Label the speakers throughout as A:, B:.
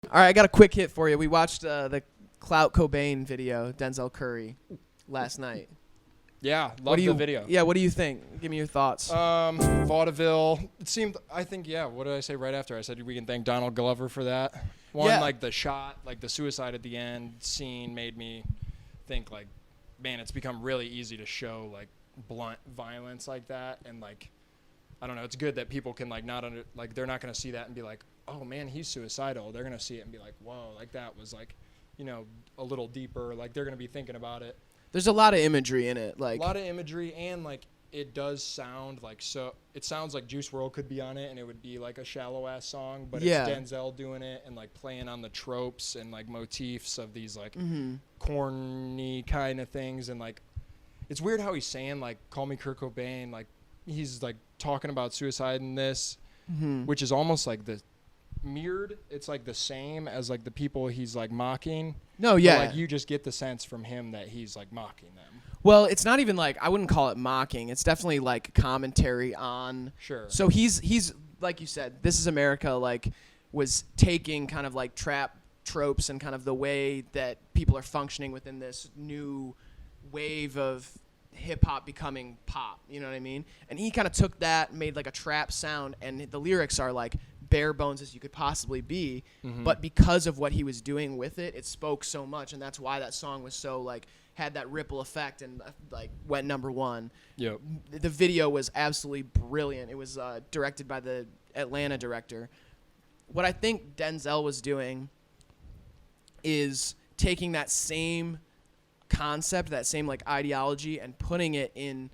A: All right, I got a quick hit for you. We watched the Clout Cobain video, Denzel Curry, last night.
B: Yeah, love the video.
A: Yeah, what do you think? Give me your thoughts.
B: Vaudeville. It seemed, I think, yeah, what did I say right after? I said we can thank Donald Glover for that. One,
A: Yeah.
B: like the shot, like the suicide at the end scene made me think, like, man, it's become really easy to show, like, blunt violence like that. And, like, I don't know, it's good that people can, like, they're not going to see that and be like, oh, man, he's suicidal. They're going to see it and be like, whoa, like, that was, like, you know, a little deeper. Like, they're going to be thinking about it.
A: There's a lot of imagery in it, like
B: a lot of imagery, and like it does sound like, so it sounds like Juice WRLD could be on it and it would be like a shallow ass song, but
A: yeah.
B: It's Denzel doing it and like playing on the tropes and like motifs of these like corny kind of things. And like it's weird how he's saying like call me Kurt Cobain, like he's like talking about suicide in this, which is almost like the mirrored. It's like the same as like the people he's like mocking.
A: No, yeah.
B: But, like you just get the sense from him that he's like mocking them.
A: Well, it's not even like, I wouldn't call it mocking. It's definitely like commentary on.
B: Sure.
A: So he's like you said, This Is America, like was taking kind of like trap tropes and kind of the way that people are functioning within this new wave of hip hop becoming pop. You know what I mean? And he kind of took that, made like a trap sound, and the lyrics are like bare bones as you could possibly be, but because of what he was doing with it, it spoke so much, and that's why that song was so like had that ripple effect and like went number one.
B: Yep.
A: The video was absolutely brilliant. It was directed by the Atlanta director. What I think Denzel was doing is taking that same concept, that same like ideology, and putting it in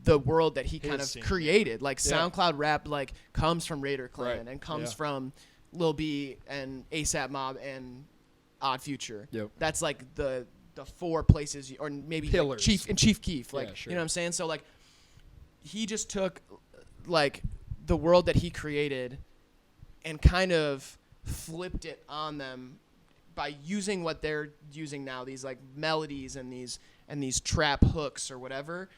A: the world that he kind of created. Like SoundCloud rap like comes from Raider Clan and comes from Lil B and ASAP Mob and Odd Future.
B: Yep.
A: That's like the four places, or maybe like Chief Keef, like you know what I'm saying? So like he just took like the world that he created and kind of flipped it on them by using what they're using now, these like melodies and these trap hooks or whatever.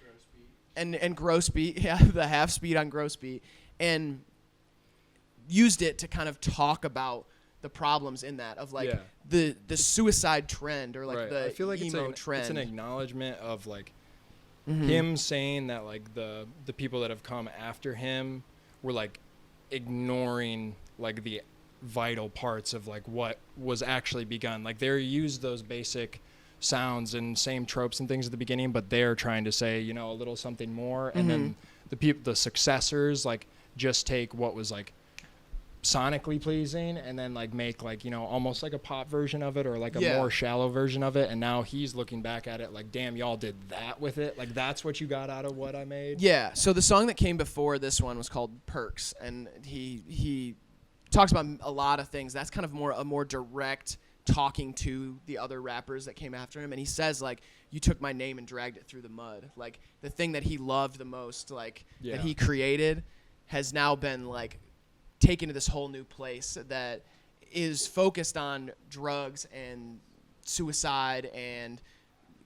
A: And gross beat, the half speed on gross beat, and used it to kind of talk about the problems in that of like the suicide trend or like the
B: I feel like
A: emo trend.
B: It's an acknowledgement of like him saying that like the people that have come after him were like ignoring like the vital parts of like what was actually begun. Like they used those basic sounds and same tropes and things at the beginning, but they're trying to say, you know, a little something more, and then the successors like just take what was like sonically pleasing and then like make like, you know, almost like a pop version of it or like a more shallow version of it. And now he's looking back at it like, damn, y'all did that with it. Like that's what you got out of what I made. Yeah.
A: So the song that came before this one was called Perks, and he talks about a lot of things. That's kind of a more direct talking to the other rappers that came after him, and he says like, you took my name and dragged it through the mud. Like the thing that he loved the most, like that he created, has now been like taken to this whole new place that is focused on drugs and suicide and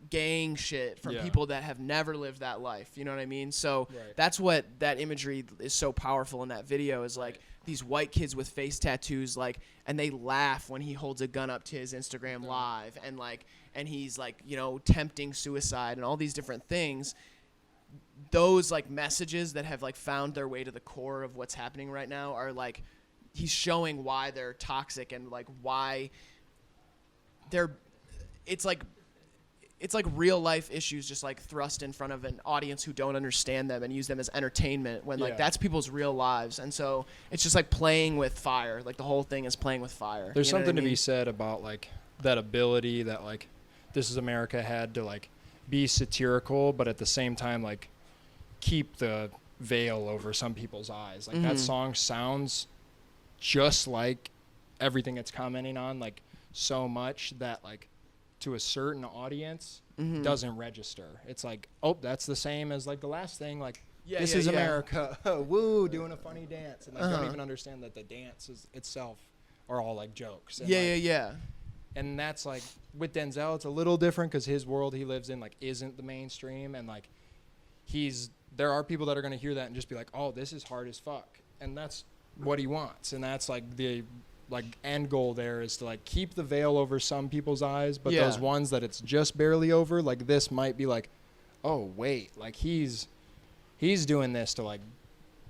A: gang shit from people that have never lived that life. You know what I mean? So that's what that imagery is so powerful in that video is like these white kids with face tattoos, like, and they laugh when he holds a gun up to his Instagram live, and like, and he's like, you know, tempting suicide and all these different things. Those like messages that have like found their way to the core of what's happening right now are like, he's showing why they're toxic and like why they're, it's like real life issues just like thrust in front of an audience who don't understand them and use them as entertainment when like that's people's real lives. And so it's just like playing with fire. Like the whole thing is playing with fire.
B: There's something to be said about like that ability that like This Is America had to like be satirical, but at the same time like keep the veil over some people's eyes. Like that song sounds just like everything it's commenting on, like so much that like to a certain audience doesn't register. It's like, oh, that's the same as like the last thing, like This Is America, woo, doing a funny dance, and like don't even understand that the dance itself are all like jokes. And, and that's like with Denzel, it's a little different because his world he lives in like isn't the mainstream, and like there are people that are going to hear that and just be like, oh, this is hard as fuck, and that's what he wants, and that's like the like end goal there is to like keep the veil over some people's eyes, but
A: Yeah.
B: those ones that it's just barely over, like this might be like, oh wait, like he's doing this to like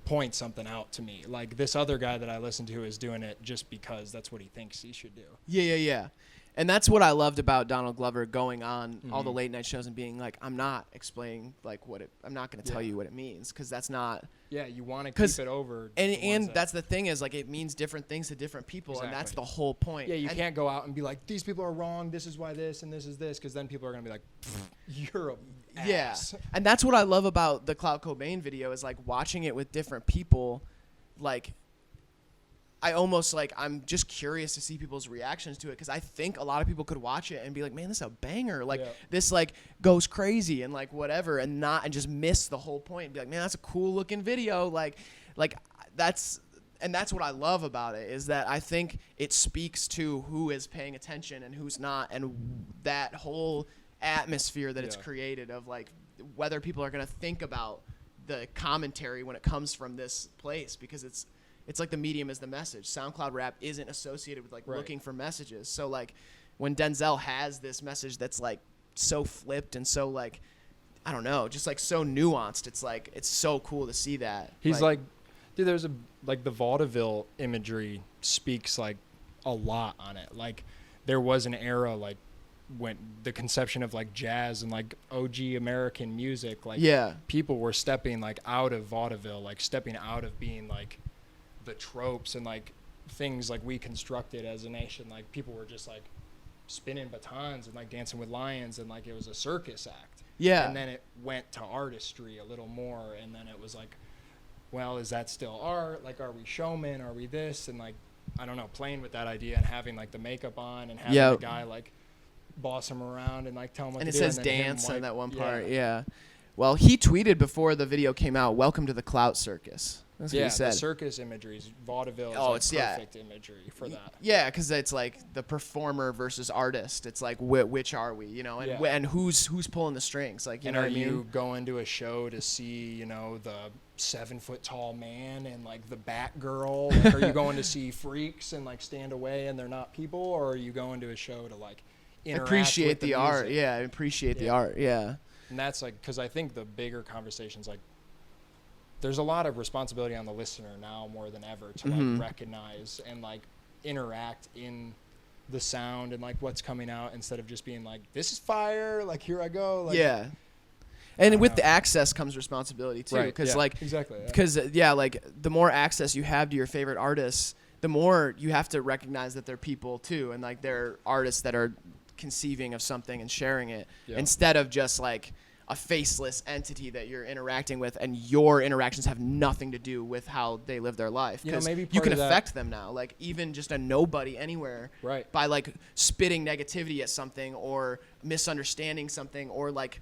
B: point something out to me. Like this other guy that I listen to is doing it just because that's what he thinks he should do.
A: Yeah. And that's what I loved about Donald Glover going on all the late night shows and being like, I'm not explaining like I'm not going to tell you what it means, because that's not.
B: Yeah, you want to keep it over.
A: And that's the thing is like it means different things to different people, and that's the whole point.
B: Yeah, you can't go out and be like, these people are wrong. This is why this and this is this, because then people are going to be like, you're a ass.
A: Yeah, and that's what I love about the Clout Cobain video is like watching it with different people, like. I almost like I'm just curious to see people's reactions to it, because I think a lot of people could watch it and be like, man, this is a banger, like this like goes crazy and like whatever, and just miss the whole point and be like, man, that's a cool looking video, like that's what I love about it, is that I think it speaks to who is paying attention and who's not, and that whole atmosphere that it's created of like whether people are going to think about the commentary when it comes from this place, because it's like the medium is the message. SoundCloud rap isn't associated with like looking for messages. So like when Denzel has this message that's like so flipped and so like, I don't know, just like so nuanced, it's like, it's so cool to see that.
B: He's like dude, there's like the Vaudeville imagery speaks like a lot on it. Like there was an era like when the conception of like jazz and like OG American music, like people were stepping like out of vaudeville, like stepping out of being like the tropes and like things like we constructed as a nation. Like people were just like spinning batons and like dancing with lions, and like it was a circus act. And then it went to artistry a little more, and then it was like, well, is that still art? Like, are we showmen? Are we this? And like, I don't know, playing with that idea and having like the makeup on and having the guy like boss him around and like tell him what to do.
A: And it says dance on that one part. Well, he tweeted before the video came out, "Welcome to the Clout Circus." That's what he said.
B: The circus imagery, vaudeville is like perfect imagery for that.
A: Yeah, because it's like the performer versus artist. It's like which are we, you know, and who's pulling the strings? Like, you know,
B: are you going to a show to see, you know, the 7-foot tall man and like the Batgirl? Like, are you going to see freaks and like stand away and they're not people, or are you going to a show to like
A: appreciate
B: with
A: the art? Yeah, appreciate the art. Yeah.
B: And that's like, because I think the bigger conversations, like, there's a lot of responsibility on the listener now more than ever to like recognize and like interact in the sound and like what's coming out, instead of just being like, this is fire, like here I go. Like,
A: and with the access comes responsibility too, because like because like the more access you have to your favorite artists, the more you have to recognize that they're people too, and like they're artists that are conceiving of something and sharing it, instead of just like a faceless entity that you're interacting with, and your interactions have nothing to do with how they live their life. Because you can affect them now, like even just a nobody anywhere, by like spitting negativity at something or misunderstanding something or like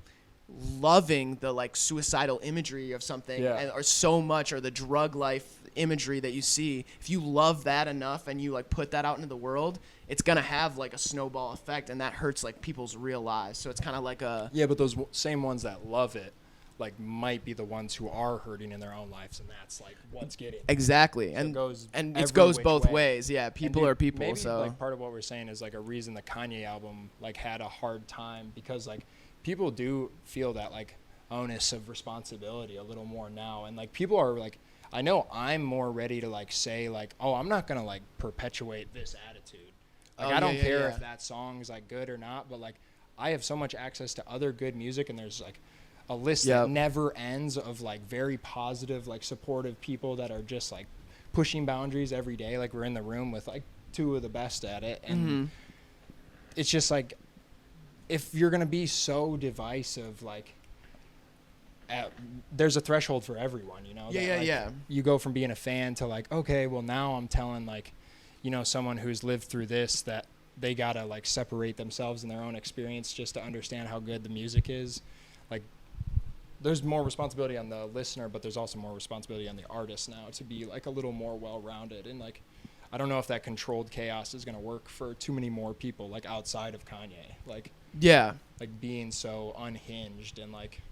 A: loving the like suicidal imagery of something, or so much, or the drug life imagery that you see. If you love that enough and you like put that out into the world, it's gonna have like a snowball effect, and that hurts like people's real lives. So it's kind of like a
B: but those same ones that love it like might be the ones who are hurting in their own lives, and that's like what's getting
A: exactly.
B: So
A: and it goes both ways. People are people.
B: Maybe,
A: so
B: like part of what we're saying is like a reason the Kanye album like had a hard time, because like people do feel that like onus of responsibility a little more now, and like people are like, I know I'm more ready to like say like, oh, I'm not gonna like perpetuate this attitude. Like I don't care if that song's like good or not, but like I have so much access to other good music, and there's like a list that never ends of like very positive, like supportive people that are just like pushing boundaries every day. Like we're in the room with like two of the best at it, and it's just like, if you're gonna be so divisive, like there's a threshold for everyone, you know. You go from being a fan to like, okay, well now I'm telling like, you know, someone who's lived through this that they gotta like separate themselves in their own experience just to understand how good the music is. Like there's more responsibility on the listener, but there's also more responsibility on the artist now to be like a little more well-rounded. And like, I don't know if that controlled chaos is gonna work for too many more people like outside of Kanye. Like like being so unhinged and like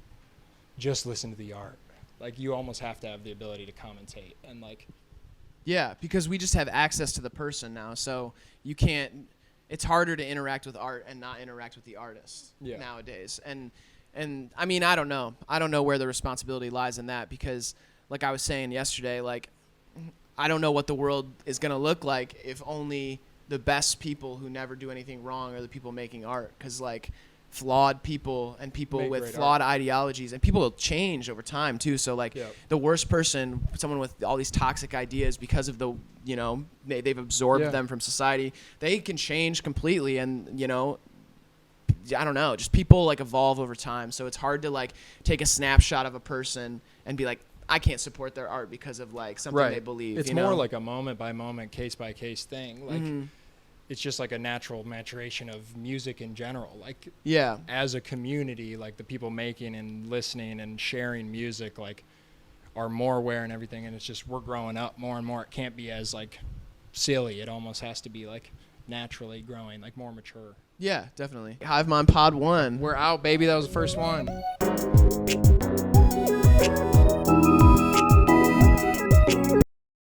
B: just listen to the art. Like you almost have to have the ability to commentate and like
A: Yeah, because we just have access to the person now, so you can't. It's harder to interact with art and not interact with the artist nowadays. And I mean, I don't know. I don't know where the responsibility lies in that because, like I was saying yesterday, like I don't know what the world is gonna look like if only the best people who never do anything wrong are the people making art. Because like flawed people and people
B: Make
A: with
B: great
A: flawed
B: art.
A: ideologies and people will change over time too. So like the worst person, someone with all these toxic ideas because of the, you know, they've absorbed them from society, they can change completely. And, you know, I don't know, just people like evolve over time. So it's hard to like take a snapshot of a person and be like, I can't support their art because of like something they believe.
B: It's
A: you
B: more
A: know?
B: like a moment by moment, case by case thing. Like it's just like a natural maturation of music in general. Like as a community, like the people making and listening and sharing music like are more aware and everything. And it's just we're growing up more and more. It can't be as like silly. It almost has to be like naturally growing, like more mature.
A: Yeah, definitely. Hivemind Pod 1.
B: We're out, baby. That was the first one.